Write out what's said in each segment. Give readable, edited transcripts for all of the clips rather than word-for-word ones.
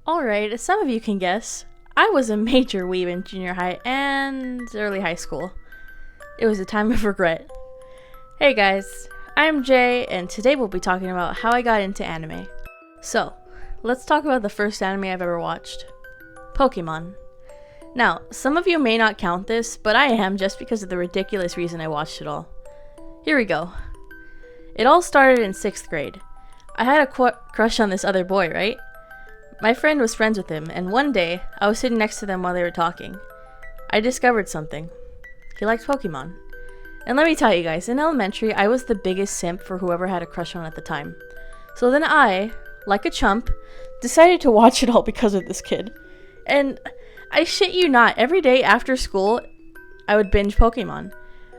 Alright, as some of you can guess, I was a major weeb in junior high and early high school. It was a time of regret. Hey guys, I'm Jay, and today we'll be talking about how I got into anime. So, let's talk about the first anime I've ever watched. Pokemon. Now, some of you may not count this, but I am just because of the ridiculous reason I watched it all. Here we go. It all started in 6th grade. I had a crush on this other boy, right? My friend was friends with him, and one day, I was sitting next to them while they were talking. I discovered something. He liked Pokemon. And let me tell you guys, in elementary, I was the biggest simp for whoever had a crush on at the time. So then I, like a chump, decided to watch it all because of this kid. And I shit you not, every day after school, I would binge Pokemon.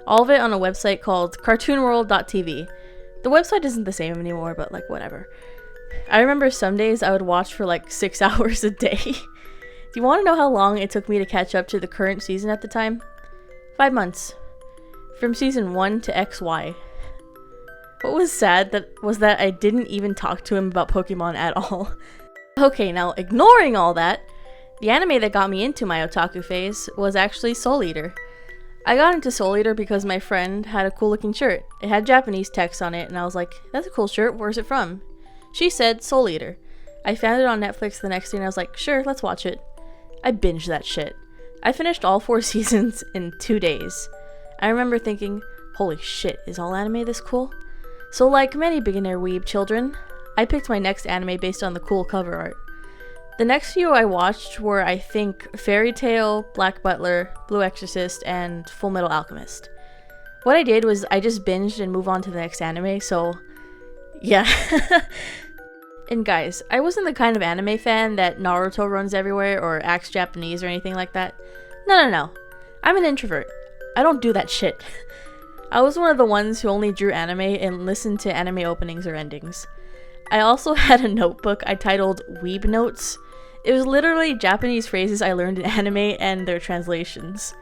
All of it on a website called cartoonworld.tv. The website isn't the same anymore, but like whatever. I remember some days I would watch for like 6 hours a day. Do you want to know how long it took me to catch up to the current season at the time? 5 months. From season 1 to XY. What was sad was that I didn't even talk to him about Pokemon at all. Okay, now ignoring all that, the anime that got me into my otaku phase was actually Soul Eater. I got into Soul Eater because my friend had a cool looking shirt. It had Japanese text on it and I was like, that's a cool shirt, where's it from? She said Soul Eater. I found it on Netflix the next day and I was like, sure, let's watch it. I binged that shit. I finished all 4 seasons in 2 days. I remember thinking, holy shit, is all anime this cool? So like many beginner weeb children, I picked my next anime based on the cool cover art. The next few I watched were, I think, Fairy Tail, Black Butler, Blue Exorcist, and Full Metal Alchemist. What I did was I just binged and moved on to the next anime, so yeah. And guys, I wasn't the kind of anime fan that Naruto runs everywhere or acts Japanese or anything like that. No. I'm an introvert. I don't do that shit. I was one of the ones who only drew anime and listened to anime openings or endings. I also had a notebook I titled Weeb Notes. It was literally Japanese phrases I learned in anime and their translations.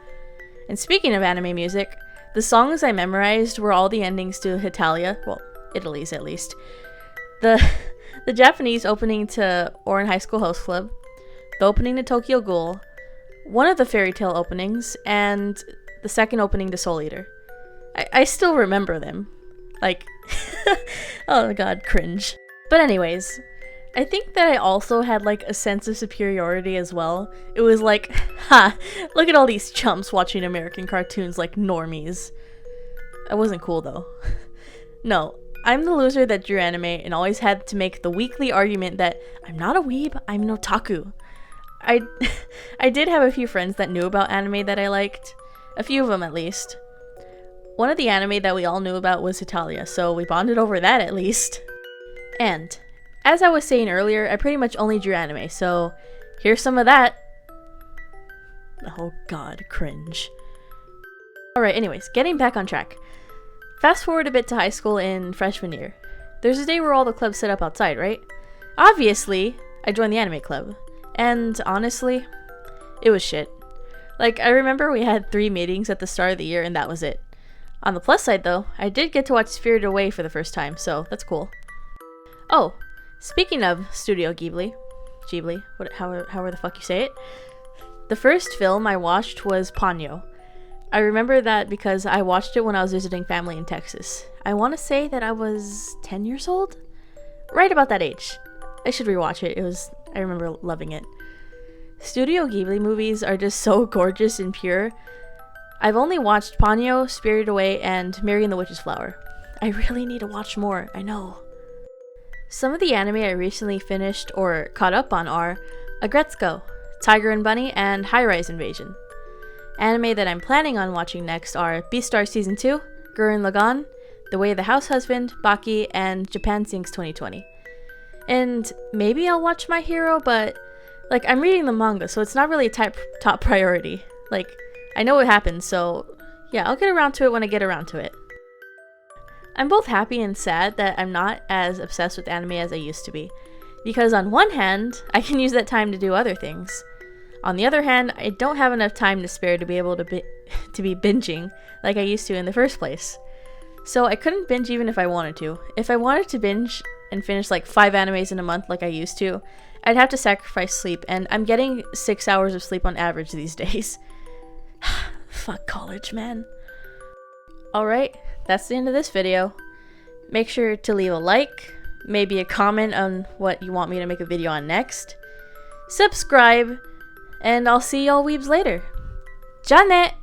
And speaking of anime music, the songs I memorized were all the endings to Hetalia, well, Italy's at least. The Japanese opening to Ouran High School Host Club, the opening to Tokyo Ghoul, one of the Fairy Tail openings, and the second opening to Soul Eater. I still remember them. Like, oh my god, cringe. But anyways, I think that I also had like a sense of superiority as well. It was like, ha, look at all these chumps watching American cartoons like normies. I wasn't cool though. No, I'm the loser that drew anime and always had to make the weekly argument that I'm not a weeb, I'm an otaku. I did have a few friends that knew about anime that I liked. A few of them at least. One of the anime that we all knew about was Hetalia, so we bonded over that at least. And, as I was saying earlier, I pretty much only drew anime, so here's some of that. Oh god, cringe. Alright, anyways, getting back on track. Fast forward a bit to high school in freshman year. There's a day where all the clubs set up outside, right? Obviously, I joined the anime club. And honestly, it was shit. Like, I remember we had 3 meetings at the start of the year and that was it. On the plus side though, I did get to watch Spirited Away for the first time, so that's cool. Oh, speaking of Studio Ghibli, however the fuck you say it, the first film I watched was Ponyo. I remember that because I watched it when I was visiting family in Texas. I want to say that I was 10 years old? Right about that age. I should rewatch it. I remember loving it. Studio Ghibli movies are just so gorgeous and pure. I've only watched Ponyo, Spirited Away, and Mary and the Witch's Flower. I really need to watch more, I know. Some of the anime I recently finished or caught up on are Aggretsuko, Tiger and Bunny, and High Rise Invasion. Anime that I'm planning on watching next are Beastars Season 2, Gurren Lagann, The Way of the House Husband, Baki, and Japan Sinks 2020. And maybe I'll watch My Hero, but like I'm reading the manga, so it's not really a top priority. Like, I know what happens, so yeah, I'll get around to it when I get around to it. I'm both happy and sad that I'm not as obsessed with anime as I used to be. Because on one hand, I can use that time to do other things. On the other hand, I don't have enough time to spare to be able to be binging like I used to in the first place. So I couldn't binge even if I wanted to. If I wanted to binge and finish like 5 animes in a month like I used to, I'd have to sacrifice sleep, and I'm getting 6 hours of sleep on average these days. Fuck college, man. Alright, that's the end of this video. Make sure to leave a like, maybe a comment on what you want me to make a video on next. Subscribe, and I'll see y'all weebs later. Janet!